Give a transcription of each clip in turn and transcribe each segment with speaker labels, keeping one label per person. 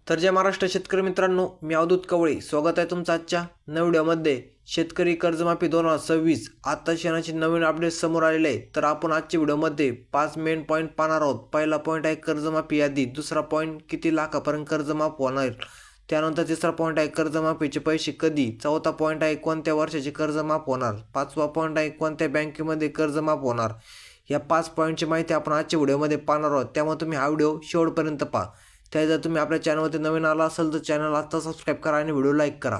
Speaker 1: तर जय महाराष्ट्र शेतकरी मित्रांनो, मी अवधूत कवळे स्वागत आहे तुमचं आजच्या नव्या व्हिडिओमध्ये। शेतकरी कर्जमाफी 2026 आता क्षणाची नवीन अपडेट समोर आलेले आहे। तर आपण आजच्या व्हिडिओमध्ये 5 मेन पॉईंट पाहणार आहोत। पहिला पॉईंट आहे कर्जमाफी यादी, दुसरा पॉईंट किती लाखापर्यंत कर्जमाफ होणार, त्यानंतर तिसरा पॉईंट आहे कर्जमाफीचे पैसे कधी, चौथा पॉईंट आहे कोणत्या वर्षाचे कर्ज माफ होणार, पाचवा पॉईंट आहे कोणत्या बँकेमध्ये कर्ज माफ होणार। या 5 पॉईंटची माहिती आपण आजच्या व्हिडिओमध्ये पाहणार आहोत, त्यामुळे तुम्ही हा व्हिडिओ शेवटपर्यंत पहा। त्या जर तुम्ही आपल्या चॅनलवरती नवीन आला असाल तर चॅनल आता सबस्क्राईब करा आणि व्हिडिओ लाईक करा।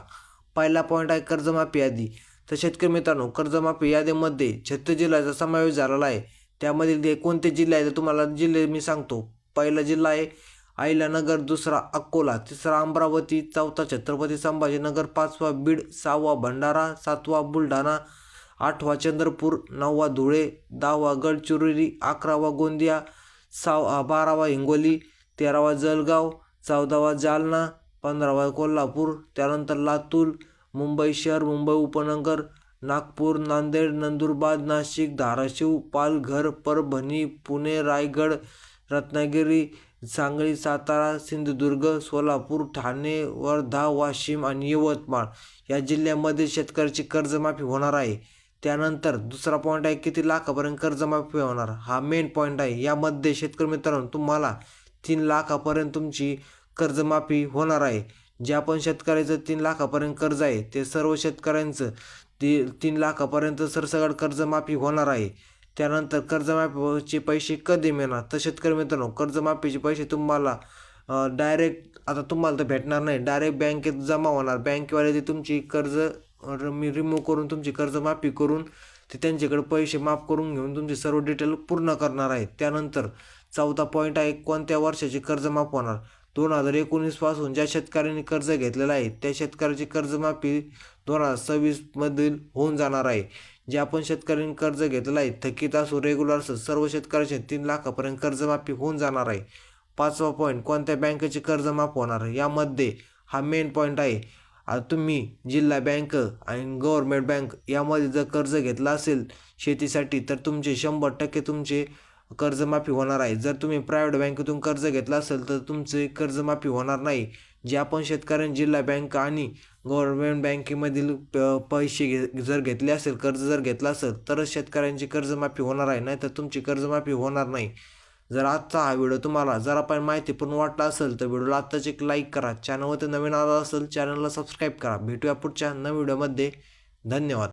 Speaker 1: पहिला पॉईंट आहे कर्जमाफी यादी। तर शेतकरी मित्रांनो, कर्जमाफी यादीमध्ये 36 जिल्ह्याचा समावेश झालेला आहे। त्यामधील कोणते जिल्हे आहेत तुम्हाला जिल्हे मी सांगतो। पहिला जिल्हा आहे अहिल्यानगर, दुसरा अकोला, तिसरा अमरावती, चौथा छत्रपती संभाजीनगर, पाचवा बीड, सहावा भंडारा, सातवा बुलढाणा, आठवा चंद्रपूर, नववा धुळे, दहावा गडचिरोली, 11वा गोंदिया, 12वा हिंगोली, 13वा जळगाव, 14वा जालना, 15वा कोल्हापूर, त्यानंतर लातूर, मुंबई शहर, मुंबई उपनगर, नागपूर, नांदेड, नंदुरबार, नाशिक, धाराशिव, पालघर, परभणी, पुणे, रायगड, रत्नागिरी, सांगली, सातारा, सिंधुदुर्ग, सोलापूर, ठाणे, वर्धा, वाशिम आणि यवतमाळ या जिल्ह्यांमध्ये शेतकऱ्याची कर्जमाफी होणार आहे। त्यानंतर दुसरा पॉईंट आहे किती लाखापर्यंत कर्जमाफी होणार, हा मेन पॉईंट आहे। यामध्ये शेतकरी मित्रांनो तुम्हाला 3 लाखापर्यंत तुमची कर्जमाफी होणार आहे। ज्या पण शेतकऱ्याचं 3 लाखापर्यंत कर्ज आहे ते सर्व शेतकऱ्यांचं 3 लाखापर्यंत सरसकट कर्जमाफी होणार आहे। त्यानंतर कर्जमाफीचे पैसे कधी मिळणार, तर शेतकरी मित्रांनो कर्जमाफीचे पैसे तुम्हाला डायरेक्ट आता तुम्हाला तर भेटणार नाही, डायरेक्ट बँकेत जमा होणार। बँकेवाले ते तुमची कर्ज रिमूव्ह करून तुमची कर्जमाफी करून ते त्यांच्याकडे पैसे माफ करून घेऊन तुमचे सर्व डिटेल पूर्ण करणार आहेत। त्यानंतर चौथा पॉईंट आहे कोणत्या वर्षाची कर्ज माफ होणार। 2019 पासून ज्या शेतकऱ्यांनी कर्ज घेतलेलं आहे त्या शेतकऱ्याची कर्जमाफी 2026 मधील होऊन जाणार आहे। ज्या पण शेतकऱ्यांनी कर्ज घेतलेलं आहे थकीत असो रेग्युलर असो सर्व शेतकऱ्याचे 3 लाखापर्यंत कर्जमाफी होऊन जाणार आहे। पाचवा पॉईंट कोणत्या बँकेचे कर्ज माफ होणार, यामध्ये हा मेन पॉईंट आहे। तुम्ही जिल्हा बँक आणि गव्हर्नमेंट बँक यामध्ये जर कर्ज घेतला असेल शेतीसाठी तर तुमचे 100% तुमचे कर्जमाफी होणार आहे। जर तुम्ही प्रायव्हेट बँकेतून कर्ज घेतला असेल तर तुमचे कर्जमाफी होणार नाही। जे आपण शेतकऱ्यांनी जिल्हा बँक आणि गव्हर्नमेंट बँकेमधील पैसे जर घेतले असेल कर्ज जर घेतला असेल तरच शेतकऱ्यांची कर्जमाफी होणार आहे, नाही तर तुमची कर्जमाफी होणार नाही। जर आजचा हा व्हिडिओ तुम्हाला जरा पण माहितीपूर्ण वाटला असेल तर व्हिडिओला आत्ताच एक लाईक करा। चॅनलवरती नवीन आला असेल चॅनलला सबस्क्राईब करा। भेटूया पुढच्या नवीन व्हिडिओमध्ये। धन्यवाद।